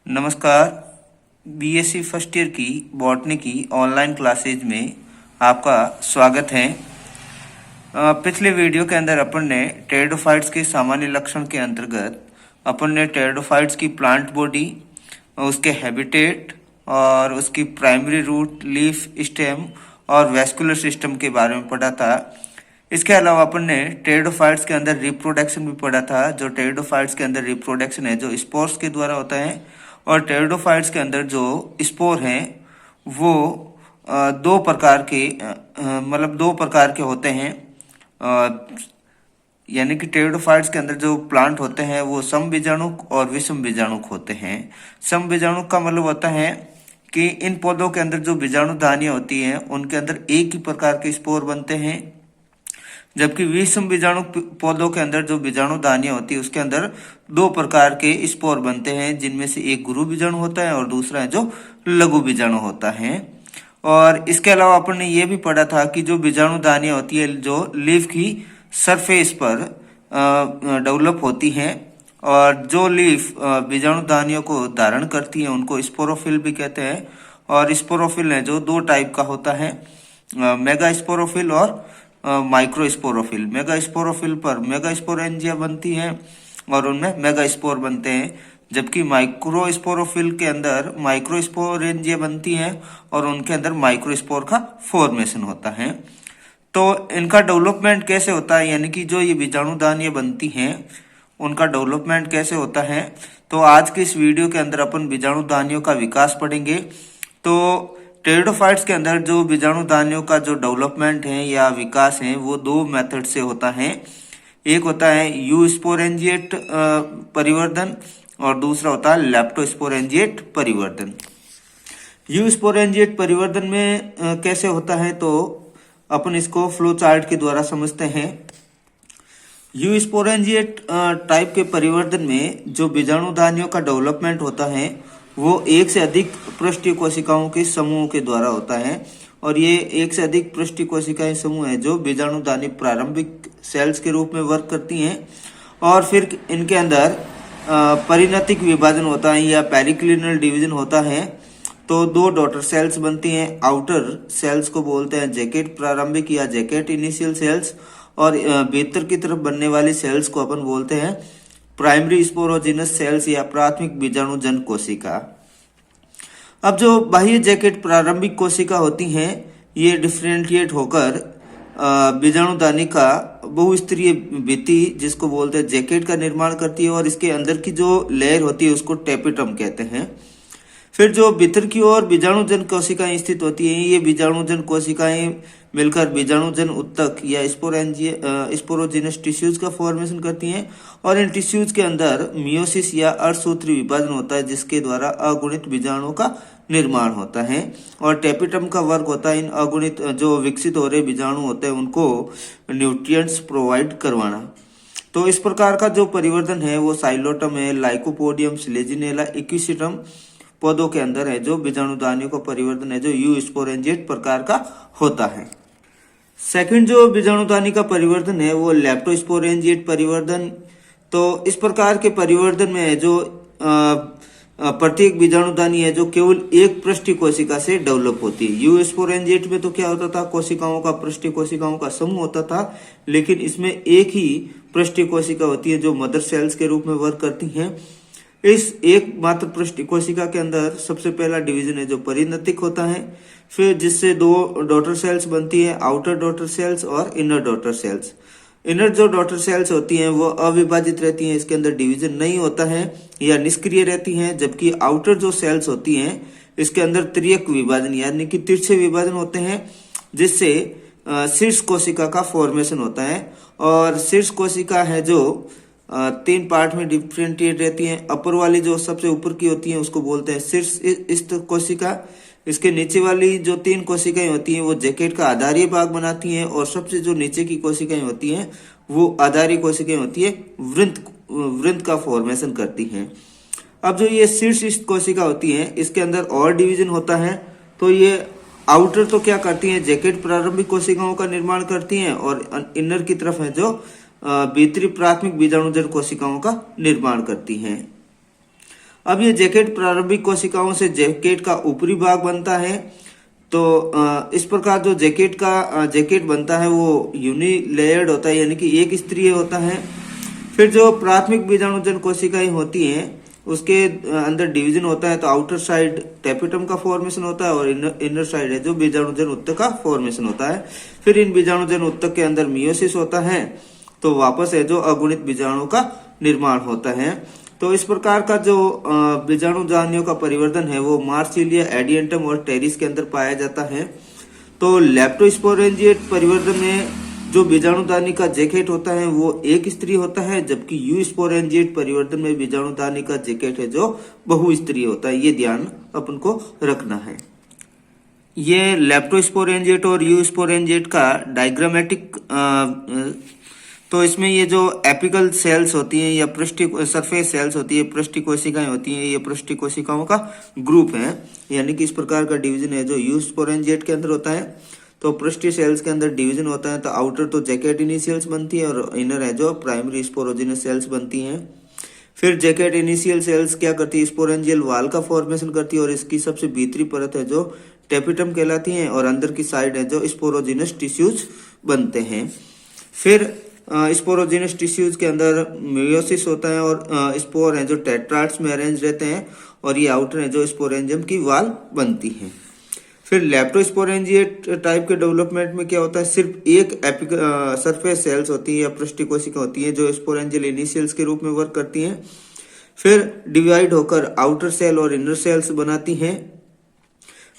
नमस्कार। BSc first year की botany की ऑनलाइन क्लासेज में आपका स्वागत है। पिछले वीडियो के अंदर अपन ने टेरिडोफाइट्स के सामान्य लक्षण के अंतर्गत अपन ने टेरिडोफाइट्स की प्लांट बॉडी, उसके हैबिटेट और उसकी प्राइमरी रूट, लीफ, स्टेम और वैस्कुलर सिस्टम के बारे में पढ़ा था। इसके अलावा अपन ने टेरिडोफाइट्स के अंदर रिप्रोडक्शन भी पढ़ा था। जो टेरिडोफाइट्स के अंदर रिप्रोडक्शन है जो स्पोर्स के द्वारा होता है, और टेरिडोफाइट्स के अंदर जो स्पोर हैं वो दो प्रकार के होते हैं। यानी कि टेरिडोफाइट्स के अंदर जो प्लांट होते हैं वो सम बीजाणुक और विषम बीजाणुक होते हैं। सम बीजाणुक का मतलब होता है कि इन पौधों के अंदर जो बीजाणु दानियां होती हैं उनके अंदर एक ही प्रकार के स्पोर बनते हैं, जबकि विषम बीजाणु पौधों के अंदर जो बीजाणु दानियां होती है उसके अंदर दो प्रकार के स्पोर बनते हैं, जिनमें से एक गुरु बीजाणु होता है और दूसरा है जो लघु बीजाणु होता है। और इसके अलावा अपन ने ये भी पढ़ा था कि जो बीजाणु दानियां होती है जो लीफ की सरफेस पर डेवलप होती हैं, और जो लीफ बीजाणु दानियों को धारण करती है उनको स्पोरोफिल भी कहते हैं। और स्पोरोफिल है जो दो टाइप का होता है, मेगा स्पोरोफिल और माइक्रोस्पोरोफिल। मेगास्पोरोफिल पर मेगास्पोरेंजिया बनती है और उनमें मेगास्पोर बनते हैं, जबकि माइक्रोस्पोरोफिल के अंदर माइक्रोस्पोरेंजिया बनती है और उनके अंदर माइक्रोस्पोर का फॉर्मेशन होता है। तो इनका डेवलपमेंट कैसे होता है, यानी कि जो ये बीजाणुदान ये बनती हैं उनका डेवलपमेंट कैसे होता है, तो आज के इस वीडियो के अंदर अपन बीजाणुदानियों का विकास पढ़ेंगे। तो टेरिडोफाइट्स के अंदर जो बीजाणुदानियों का जो डेवलपमेंट है या विकास है वो दो मेथड से होता है। एक होता है यूस्पोरेंजिएट परिवर्धन और दूसरा होता है लेप्टोस्पोरेंजिएट परिवर्धन। यूस्पोरेंजिएट परिवर्धन में कैसे होता है तो अपन इसको फ्लो चार्ट के द्वारा समझते हैं। यूस्पोरेंजिएट टाइप के परिवर्तन में जो बीजाणुदानियों का डेवलपमेंट होता है वो एक से अधिक पृष्ठीय कोशिकाओं के समूह के द्वारा होता है, और ये एक से अधिक पृष्ठीय कोशिकाएं समूह है जो बीजाणुदानी प्रारंभिक सेल्स के रूप में वर्क करती हैं, और फिर इनके अंदर परिणतिक विभाजन होता है या पेरिक्लिनल डिवीजन होता है। तो दो डॉटर सेल्स बनती हैं। आउटर सेल्स को बोलते हैं जैकेट प्रारंभिक या जैकेट इनिशियल सेल्स, और भीतर की तरफ बनने वाली सेल्स को अपन बोलते हैं प्राइमरी स्पोरोजिनस सेल्स या प्राथमिक बीजाणुजन कोशिका। अब जो बाह्य जैकेट प्रारंभिक कोशिका होती हैं ये डिफरेंशिएट होकर बीजाणुदानी का बहुस्तरीय भित्ति जिसको बोलते हैं जैकेट का निर्माण करती है, और इसके अंदर की जो लेयर होती है उसको टेपिटम कहते हैं। फिर जो भीतर की ओर बीजाणुजन कोशिकाएं स्थित होती हैं ये बीजाणुजन कोशिकाएं मिलकर बीजाणुजन उत्तक या स्पोरोजिनस टिश्यूज का फॉर्मेशन करती हैं, और इन टिश्यूज के अंदर मियोसिस या अर्धसूत्री विभाजन होता है जिसके द्वारा अगुणित बीजाणुओं का निर्माण होता है। और टेपिटम का वर्क होता है इन अगुणित जो विकसित हो रहे बीजाणु होते हैं उनको न्यूट्रिएंट्स प्रोवाइड करवाना। तो इस प्रकार का जो परिवर्तन है वो साइलोटम है, लाइकोपोडियम, सिलेजिनेला, इक्विसिटम पौधों के अंदर है जो बीजाणुदानियों का परिवर्तन है जो यूस्पोरेंजिएट प्रकार का होता है। सेकंड जो बीजाणुदानी का परिवर्तन है वो लेप्टोस्पोरेंजिएट परिवर्तन। तो इस प्रकार के परिवर्तन में जो प्रत्येक बीजाणुदानी है जो केवल एक पृष्ठीय कोशिका से डेवलप होती है। यूस्पोरेंजिएट में तो क्या होता था, कोशिकाओं का पृष्ठीय कोशिकाओं का समूह होता था, लेकिन इसमें एक ही पृष्ठीय कोशिका होती है जो मदर सेल्स के रूप में वर्क करती हैं। इस एक मात्र पृष्ठीय कोशिका के अंदर सबसे पहला डिवीजन है जो परिणतिक होता है, फिर जिससे दो डॉटर सेल्स बनती है, आउटर डॉटर सेल्स और इनर डॉटर सेल्स। इनर जो डॉटर सेल्स होती हैं वो अविभाजित रहती हैं, इसके अंदर डिवीजन नहीं होता है या निष्क्रिय रहती हैं, जबकि आउटर जो सेल्स होती हैं इसके अंदर त्रियक विभाजन यानी कि तिरछे विभाजन होते हैं, जिससे शीर्ष कोशिका का फॉर्मेशन होता है। और शीर्ष कोशिका है जो तीन पार्ट में डिफरेंशिएट रहती हैं। अपर वाली जो सबसे ऊपर की होती है उसको बोलते हैं शीर्ष कोशिका। इसके नीचे वाली जो तीन कोशिकाएं होती हैं वो जैकेट का आधारीय भाग बनाती हैं, और सबसे जो नीचे की कोशिकाएं होती हैं वो आधारीय कोशिकाएं होती है वृंत का फॉर्मेशन करती हैं। अब जो ये शीर्ष कोशिका होती है इसके अंदर और डिवीजन होता है। तो ये आउटर तो क्या करती हैं, जैकेट प्रारंभिक कोशिकाओं का निर्माण करती हैं, और इनर की तरफ है जो भीतरी प्राथमिक बीजाणुजन कोशिकाओं का निर्माण करती हैं। अब ये जैकेट प्रारंभिक कोशिकाओं से जैकेट का ऊपरी भाग बनता है। तो इस प्रकार जो जैकेट बनता है वो यूनिलेयर्ड होता है, यानी कि एक स्तरीय होता है। फिर जो प्राथमिक बीजाणुजन कोशिकाएं होती हैं उसके अंदर डिवीजन होता है। तो आउटर साइड टेपिटम का फॉर्मेशन होता है और इनर साइड है जो बीजाणुजन उत्तक का फॉर्मेशन होता है। फिर इन बीजाणुजन उत्तक के अंदर मियोसिस होता है। तो वापस है जो अगुणित बीजाणु का निर्माण होता है। तो इस प्रकार का जो बीजाणु दानियों का परिवर्तन है वो मार्सिलिया, एडियंटम और टेरिस के अंदर पाया जाता है। तो लेप्टोस्पोरेंजिएट परिवर्तन में जो बीजाणुदानी का जैकेट होता है वो एक स्तरीय होता है, जबकि यूस्पोरेंजिएट परिवर्तन में बीजाणुदानी का जैकेट है जो बहुस्तरीय होता है। ये ध्यान अपन को रखना है। ये लेप्टोस्पोरेंजिएट और यूस्पोरेंजिएट का डायग्रामेटिक तो इसमें ये जो एपिकल सेल्स होती हैं या पृष्ठीय सरफेस सेल्स होती है, पृष्ठीय कोशिकाएं होती हैं, ये पृष्ठीय कोशिकाओं का ग्रुप है। यानी कि इस प्रकार का डिवीजन है जो यूस्पोरेंजिएट के अंदर होता है। तो पृष्ठीय सेल्स के अंदर डिवीजन होता है। तो आउटर तो जैकेट इनिशियल सेल्स बनती है और इनर है जो प्राइमरी स्पोरोजिनस सेल्स बनती हैं। फिर जैकेट इनिशियल सेल्स क्या करती है, स्पोरेंजियल वाल का फॉर्मेशन करती है और इसकी सबसे भीतरी परत है जो टेपिटम कहलाती है और अंदर की साइड है जो स्पोरोजिनस टिश्यूज बनते हैं। फिर स्पोरोजिनस टिश्यूज के अंदर मियोसिस होता है और स्पोर है जो टेट्राड्स में अरेंज रहते हैं और ये आउटर है जो स्पोरेंजियम की वाल बनती है। फिर लेप्टोस्पोरेंजिएट टाइप के डेवलपमेंट में क्या होता है, सिर्फ एक सरफेस सेल्स होती है या पृष्ठीय कोशिका होती है जो स्पोरेंजियल इनिशियल्स के रूप में वर्क करती हैं। फिर डिवाइड होकर आउटर सेल और इनर सेल्स बनाती हैं।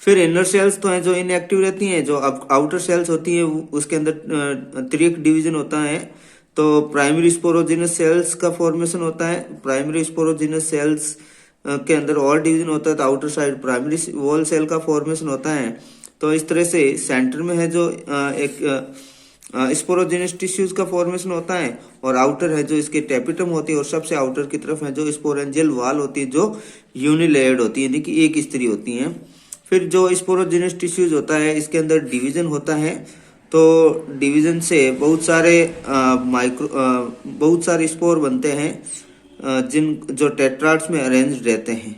फिर इनर सेल्स तो है जो इनएक्टिव रहती हैं। जो आउटर सेल्स होती हैं उसके अंदर त्रिक डिवीजन होता है। तो प्राइमरी स्पोरोजिनस सेल्स का फॉर्मेशन होता है। प्राइमरी स्पोरोजिनस सेल्स के अंदर और डिवीजन होता है। तो outer side primary wall cell का फॉर्मेशन होता है। तो इस तरह से सेंटर में है जो एक स्पोरोजिनस टिश्यूज का फॉर्मेशन होता है और आउटर है जो इसके टेपिटम होती है और सबसे आउटर की तरफ है जो स्पोरेंजियल वाल होती है जो यूनिलेयर्ड होती है, यानी कि एक स्तरीय होती है। फिर जो स्पोरोजिनस टिश्यूज होता है इसके अंदर डिवीजन होता है। तो डिवीजन से बहुत सारे स्पोर बनते हैं जो टेट्राड्स में अरेंज रहते हैं।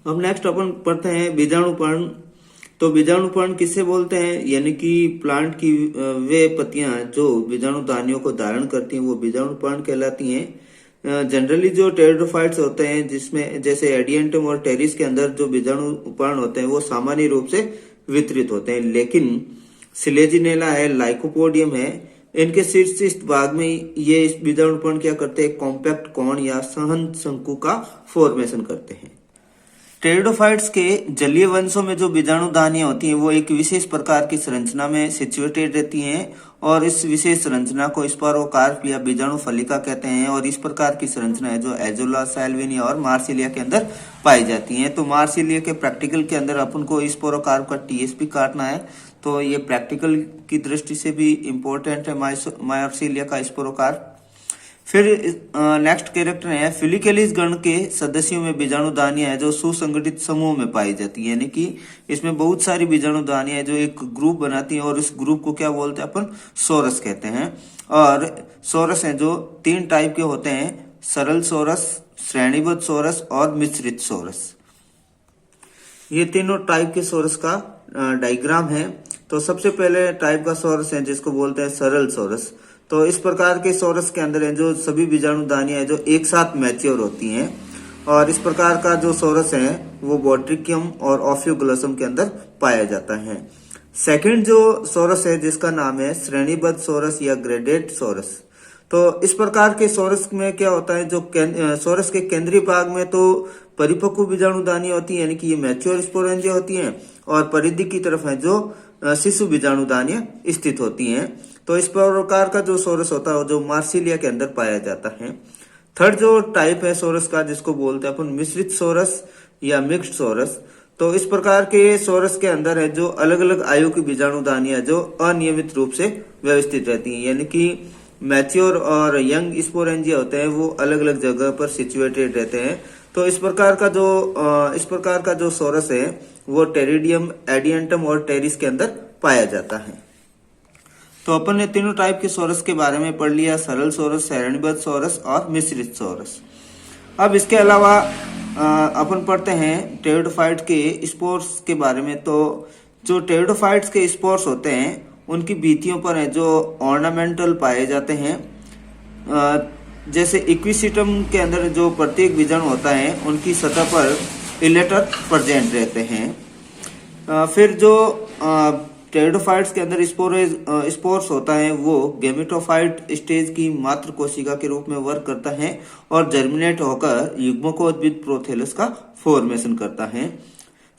अब नेक्स्ट अपन पढ़ते हैं बीजाणुपर्ण। तो बीजाणुपर्ण किससे बोलते हैं, यानी कि प्लांट की वे पत्तियां जो बीजाणुदानियों को धारण करती हैं वो बीजाणुपर्ण कहलाती हैं। जनरली जो टेरिडोफाइट्स होते हैं जिसमें जैसे एडियंटम और टेरिस के अंदर जो बीजाणुपर्ण होते हैं वो सामान्य रूप से वितरित होते हैं, लेकिन सिलेजिनेला है, लाइकोपोडियम है, इनके शीर्ष भाग में ये इस बीजाणुपर्ण क्या करते हैं, कॉम्पैक्ट कोण या सहन शंकु का फॉर्मेशन करते हैं। टेरिडोफाइट्स के जलीय वंशों में जो बीजाणुदानियां होती हैं वो एक विशेष प्रकार की संरचना में सिचुएटेड रहती हैं और इस विशेष संरचना को स्पारोकार्प या बीजाणु फलिका कहते हैं। और इस प्रकार की संरचना है जो एजोला, सैल्विनिया और मार्सिलिया के अंदर पाई जाती हैं। तो मार्सिलिया के प्रैक्टिकल के अंदर अपन को स्पोरोकार्प का टीएसपी काटना है, तो ये प्रैक्टिकल की दृष्टि से भी इम्पोर्टेंट है मार्सिलिया का स्पोरोकार्प। फिर नेक्स्ट कैरेक्टर है फिलिकेलिस गण के सदस्यों में बीजाणुदानियां है जो सुसंगठित समूह में पाई जाती है, यानी कि इसमें बहुत सारी बीजाणुदानियां है जो एक ग्रुप बनाती हैं और इस ग्रुप को क्या बोलते हैं अपन, सोरस कहते हैं। और सोरस है जो 3 टाइप के होते हैं, सरल सोरस, श्रेणीबद्ध सोरस और मिश्रित सोरस। ये तीनों टाइप के सोरस का डायग्राम है। तो सबसे पहले टाइप का सोरस है जिसको बोलते हैं सरल सोरस। तो इस प्रकार के सोरस के अंदर है जो सभी बीजाणुदानियां है जो एक साथ मैच्योर होती हैं और इस प्रकार का जो सोरस है वो बोट्रिकियम और ऑफ्यूगलोसम के अंदर पाया जाता है। सेकंड जो सोरस है जिसका नाम है श्रेणीबद्ध सोरस या ग्रेडेड सोरस। तो इस प्रकार के सोरस में क्या होता है, जो सोरस के केंद्रीय भाग में तो परिपक्व बीजाणुदानियां होती है, यानी कि ये मैच्योर स्पोरेंजिया होती हैं और परिधि की तरफ है जो शिशु बीजाणुदानियां स्थित होती हैं। तो इस प्रकार का जो सोरस होता है जो मार्सिलिया के अंदर पाया जाता है। थर्ड जो टाइप है सोरस का जिसको बोलते हैं अपन मिश्रित सोरस या मिक्स्ड सोरस। तो इस प्रकार के सोरस के अंदर है जो अलग अलग आयु की बीजाणुदानियां जो अनियमित रूप से व्यवस्थित रहती हैं, यानी कि मैच्योर और यंग स्पोरेंजिया होते हैं वो अलग अलग जगह पर सिचुएटेड रहते हैं। तो इस प्रकार का जो सोरस है वो टेरिडियम, एडियंटम और टेरिस के अंदर पाया जाता है। तो अपन ने तीनों टाइप के सोरस के बारे में पढ़ लिया, सरल सोरस, श्रेणीबद्ध सोरस और मिश्रित सोरस। अब इसके अलावा अपन पढ़ते हैं टेरिडोफाइट के स्पोर्स के बारे में। तो जो टेरिडोफाइट्स के स्पोर्स होते हैं उनकी भित्तियों पर है जो ऑर्नामेंटल पाए जाते हैं। जैसे इक्विसिटम के अंदर जो प्रत्येक बीजाणु होता है उनकी सतह पर इलेटर प्रेजेंट रहते हैं। फिर जो टेरिडोफाइट्स के अंदर स्पोर्स होता है वो गैमेटोफाइट स्टेज की मात्र कोशिका के रूप में वर्क करता है और जर्मिनेट होकर युग्मकोद्भिद प्रोथैलस का फॉर्मेशन करता है।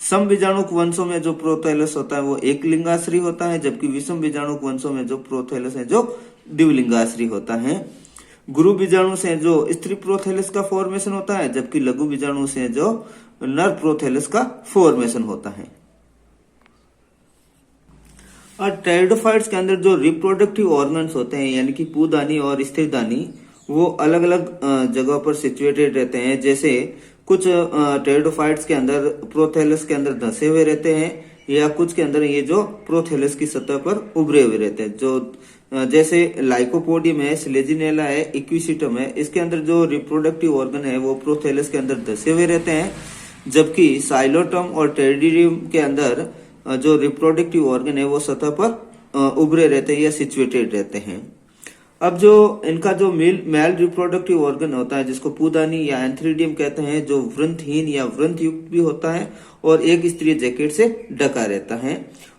सम बीजाणुक वंशों में जो प्रोथैलस होता है वो एक लिंगाश्री होता है, जबकि विषम बीजाणुक वंशों में जो प्रोथैलस है जो द्विलिंगाश्री होता है। गुरु बीजाणु से जो स्त्री प्रोथैलस का फॉर्मेशन होता है, जबकि लघु बीजाणु से जो नर प्रोथैलस का फॉर्मेशन होता है। और टेरिडोफाइट्स के अंदर जो रिप्रोडक्टिव ऑर्गन्स होते हैं यानी कि पूदानी और स्त्रीदानी वो अलग अलग जगहों पर सिचुएटेड रहते हैं। जैसे कुछ टेरिडोफाइट्स के अंदर प्रोथैलस के अंदर धंसे हुए रहते हैं या कुछ के अंदर ये जो प्रोथैलस की सतह पर उभरे हुए रहते हैं। जो जैसे लाइकोपोडियम है, स्लेजिनेला है, इक्विसिटम है, इसके अंदर जो रिप्रोडक्टिव ऑर्गन है वो प्रोथैलस के अंदर धंसे हुए रहते हैं, जबकि साइलोटम और टेरिडियम के अंदर जो रिप्रोडक्टिव ऑर्गन है वो सतह पर उभरे रहते हैं या सिचुएटेड रहते हैं। अब जो इनका जो मेल रिप्रोडक्टिव ऑर्गन होता है जिसको पूदानी या एंथ्रीडियम कहते हैं, जो वृंतहीन या वृंत युक्त भी होता है और एक स्तरीय जैकेट से ढका रहता है।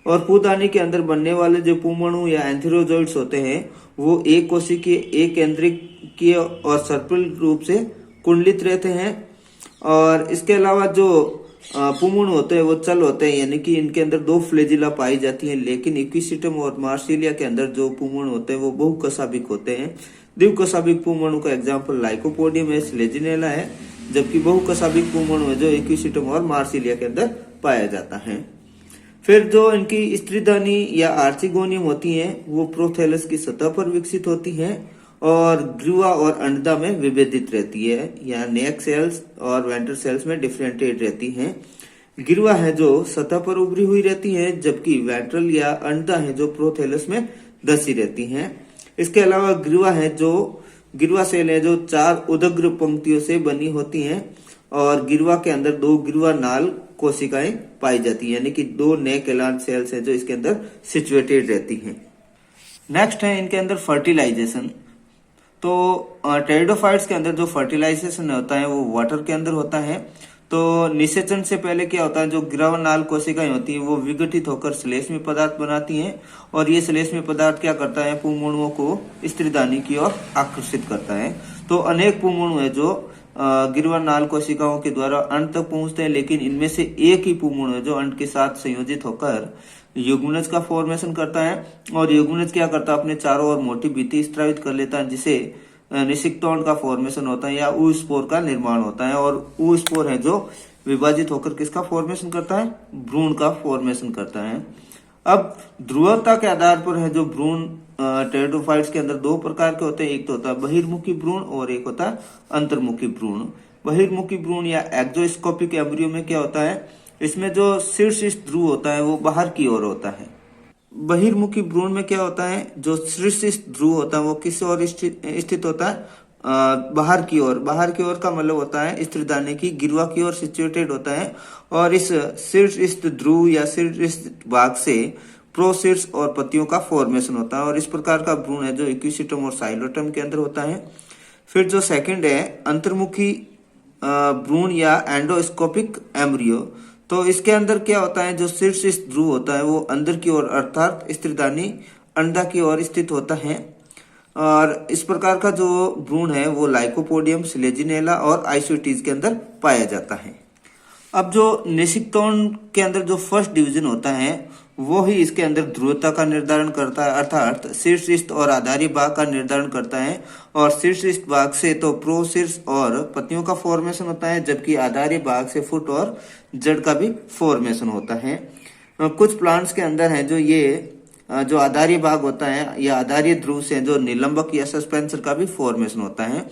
और पूदानी के अंदर बनने वाले जो पुमणु या एंथेरोजोइड्स होते हैं वो एक कोशिकीय, एक केंद्रिकीय और सर्पिल रूप से कुंडलित रहते हैं। और इसके अलावा जो पुमण होते हैं वो चल होते हैं यानी कि इनके अंदर दो फ्लेजिला पाई जाती हैं, लेकिन इक्विसिटम और मार्सिलिया के अंदर जो पुमण होते हैं वो बहुकशाभिक होते हैं। द्विकशाभिक पुमणु का एग्जांपल लाइकोपोडियम है, स्लेजिनेला है, जबकि बहुकशाभिक पुमणु है जो इक्विसिटम और मार्सिलिया के अंदर पाया जाता है। फिर जो इनकी स्त्रीदानी या आर्चिगोनियम होती हैं वो प्रोथैलस की सतह पर विकसित होती हैं और ग्रीवा और अंडा में विभेदित रहती है या नेक सेल्स और वेंटर सेल्स में डिफरेंशिएट रहती हैं। ग्रीवा है जो सतह पर उभरी हुई रहती है, जबकि वेंट्रल या अंडा है जो प्रोथैलस में धसी रहती हैं। इसके अलावा ग्रीवा सेल है जो 4 उदग्र पंक्तियों से बनी होती हैं और ग्रीवा के अंदर 2 ग्रीवा नाल कोशिकाएं पाई जाती है यानी कि 2 नेक एलान सेल्स है जो इसके अंदर सिचुएटेड रहती हैं। नेक्स्ट है इनके अंदर फर्टिलाइजेशन। तो टेरिडोफाइट्स के अंदर जो फर्टिलाइजेशन होता है वो वाटर के अंदर होता है। तो निषेचन से पहले क्या होता है, जो ग्रावनाल कोशिकाएं होती हैं वो विघटित होकर श्लेष्म पदार्थ बनाती हैं और ये श्लेष्म पदार्थ क्या करता है, पुमणुओं को स्त्रीदानी की ओर आकर्षित करता है। तो अनेक पुमणु है जो गिरवानाल कोशिकाओं के द्वारा अंड तक पहुंचते हैं, लेकिन इनमें से एक ही पुमणु है जो अंड के साथ संयोजित होकर युग्मनज का फॉर्मेशन करता है। और युग्मनज क्या करता है, अपने चारों ओर मोटी भित्ति स्त्रावित कर लेता है जिसे निषिक्तोंड का फॉर्मेशन होता है या ऊस्पोर का निर्माण होता है। और ऊस्पोर है जो विभाजित होकर किसका फॉर्मेशन करता है, भ्रूण का फॉर्मेशन करता है। अब ध्रुवता के आधार पर है जो भ्रूण टेरिडोफाइट्स के अंदर 2 प्रकार के होते हैं, एक तो होता है बहिर्मुखी भ्रूण और एक होता है अंतर्मुखी भ्रूण। बहिर्मुखी भ्रूण या एक्सोस्कोपिक एम्ब्रियो में क्या होता है, इसमें जो शीर्ष ध्रुव होता है वो बाहर की ओर होता है। बहिर्मुखी भ्रूण में क्या होता है, जो शीर्ष ध्रुव होता है वो किस ओर स्थित होता है, बाहर की ओर। बाहर की ओर का मतलब होता है स्त्रीदानी की गिरवा की ओर सिचुएटेड होता है और इस शीर्ष ध्रुव या शीर्ष भाग से प्रोशीर्ष और पत्तियों का फॉर्मेशन होता है और इस प्रकार का भ्रूण है जो इक्विसिटम और साइलोटम के अंदर होता है। फिर जो सेकंड है अंतर्मुखी भ्रूण या एंडोस्कोपिक एम्ब्रियो, तो इसके अंदर क्या होता है, जो शीर्ष ध्रुव होता है वो अंदर की ओर अर्थात स्त्रीदानी अंडा की ओर स्थित होता है और इस प्रकार का जो भ्रूण है वो लाइकोपोडियम, स्लेजिनेला और आइसोटीज के अंदर पाया जाता है। अब जो निषिक्तोंड के अंदर जो फर्स्ट डिवीजन होता है वो ही इसके अंदर ध्रुवता का निर्धारण करता है, अर्थात शीर्ष और आधारी भाग का निर्धारण करता है। और शीर्ष भाग से तो प्रोशीर्ष और पत्तियों का फॉर्मेशन होता है, जबकि आधारी भाग से फुट और जड़ का भी फॉर्मेशन होता है। कुछ प्लांट्स के अंदर है जो ये जो आधारी भाग होता है या आधारी ध्रुव से जो निलंबक या सस्पेंसर का भी फॉर्मेशन होता है।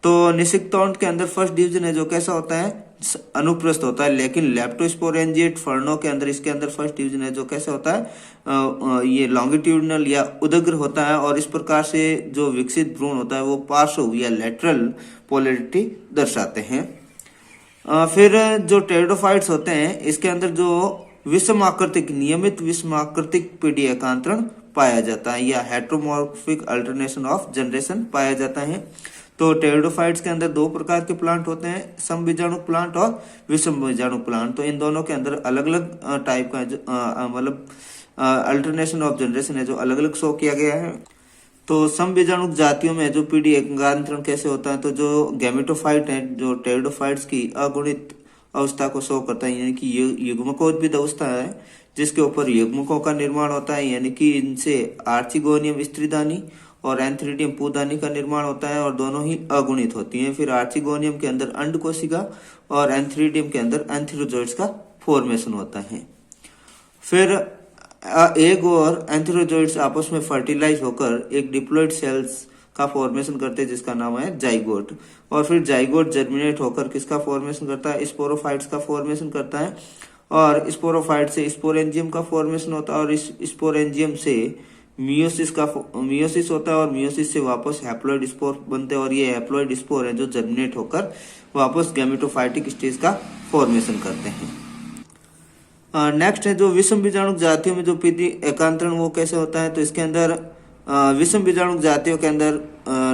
तो निषिक्तोंड के अंदर फर्स्ट डिवीजन है जो कैसा होता है, अनुप्रस्थ होता है, लेकिन लेप्टोस्पोरेंजिएट फर्नों के अंदर इसके अंदर फर्स्ट डिवीजन है जो कैसे होता है, ये लॉन्गिट्यूडनल या उदग्र होता है, और इस प्रकार से जो विकसित भ्रूण होता है वो पार्श्व या लेटरल पोलैरिटी दर्शाते हैं। फिर जो टेरिडोफाइट्स होते हैं इसके अंदर जो विषम आकृतिक नियमित विषम आकृतिक पीढ़ी एकांतरण पाया जाता है या हेट्रोमॉर्फिक अल्टरनेशन ऑफ जनरेशन पाया जाता है। तो टेरिडोफाइट्स के अंदर दो प्रकार के प्लांट होते हैं, समबीजाणु प्लांट और विषम बीजाणु प्लांट। तो इन दोनों के अंदर अलग अलग टाइप का मतलब अल्टरनेशन ऑफ जनरेशन है जो अलग अलग शो किया गया है। तो समबीजाणु जातियों में जो पीढ़ी एकांतरण कैसे होता है, तो जो गैमेटोफाइट है जो टेरिडोफाइट्स की अगुणित अवस्था को शो करता है, यानी कि युग्मकोद्भिद अवस्था है जिसके ऊपर युग्मकों का निर्माण होता है, यानी कि इनसे आर्चिगोनियम स्त्रीदानी और एंथ्रीडियम पुदानी का निर्माण होता है और दोनों ही अगुणित होती हैं। फिर आर्चिगोनियम के अंदर अंड कोशिका और एंथ्रीडियम के अंदर एंथ्रोजोइड्स का फॉर्मेशन होता है। फिर एग और एंथ्रोजोइड्स आपस में फर्टिलाइज होकर एक डिप्लॉइड सेल्स का फॉर्मेशन करते हैं जिसका नाम है जाइगोट, और फिर जाइगोट जर्मिनेट होकर किसका फॉर्मेशन करता है, स्पोरोफाइट्स का फॉर्मेशन करता है, और स्पोरोफाइट से स्पोरेंजियम का फॉर्मेशन होता है, और इस स्पोरेंजियम से मियोसिस होता है, और मियोसिस से वापस हैप्लॉइड स्पोर बनते हैं, और ये हैप्लॉइड स्पोर है जो जर्मिनेट होकर वापस गैमेटोफाइटिक स्टेज का फॉर्मेशन करते हैं। नेक्स्ट है जो विषम बीजाणु जातियों में जो पीढ़ी एकांतरण वो कैसे होता है, तो इसके अंदर विषम बीजाणु जातियों के अंदर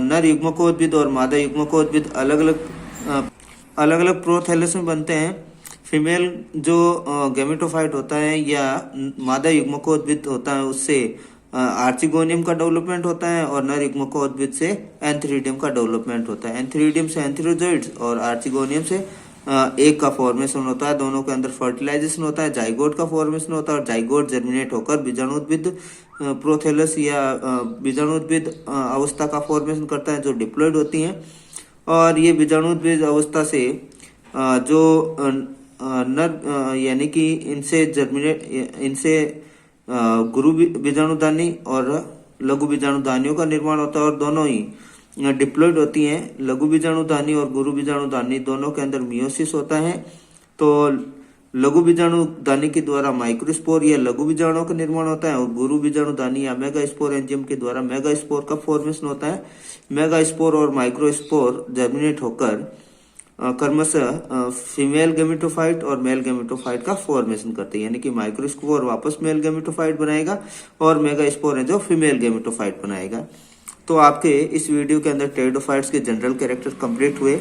नर युग्मकोद्भिद और मादा युग्मकोद्भिद अलग अलग प्रोथैलस में बनते हैं। फीमेल जो गैमेटोफाइट होता है या मादा युग्मकोद्भिद होता है उससे आर्चिगोनियम का डेवलपमेंट होता है, और नर युग्मकोद्भिद से एंथ्रीडियम का डेवलपमेंट होता है। एंथ्रीडियम से एंथ्रोजोइड्स और आर्चिगोनियम से एक का फॉर्मेशन होता है, दोनों के अंदर फर्टिलाइजेशन होता है, जाइगोट का फॉर्मेशन होता है, और जाइगोट जर्मिनेट होकर बीजाणुद्भिद प्रोथेलस या बीजाणुद्भिद अवस्था का फॉर्मेशन करता है जो डिप्लॉइड होती हैं। और ये बीजाणुद्भिद अवस्था से जो नर यानी कि इनसे गुरु बीजाणुदानी और लघु बीजाणुदानियों का निर्माण होता है, और दोनों ही डिप्लॉइड होती हैं। लघु बीजाणुदानी और गुरु बीजाणुदानी दोनों के अंदर मियोसिस होता है। तो लघु बीजाणुदानी के द्वारा माइक्रोस्पोर या लघु बीजाणुओं का निर्माण होता है, और गुरु बीजाणुदानी या मेगास्पोर एंजाइम के द्वारा मेगास्पोर का फॉर्मेशन होता है। मेगास्पोर और माइक्रोस्पोर जर्मिनेट होकर क्रमशः फीमेल गैमेटोफाइट और मेल गैमेटोफाइट का फॉर्मेशन करते हैं, यानी कि माइक्रोस्पोर वापस मेल गैमेटोफाइट बनाएगा और मेगास्पोर है जो फीमेल गैमेटोफाइट बनाएगा। तो आपके इस वीडियो के अंदर टेरिडोफाइट्स के जनरल कैरेक्टर कंप्लीट हुए।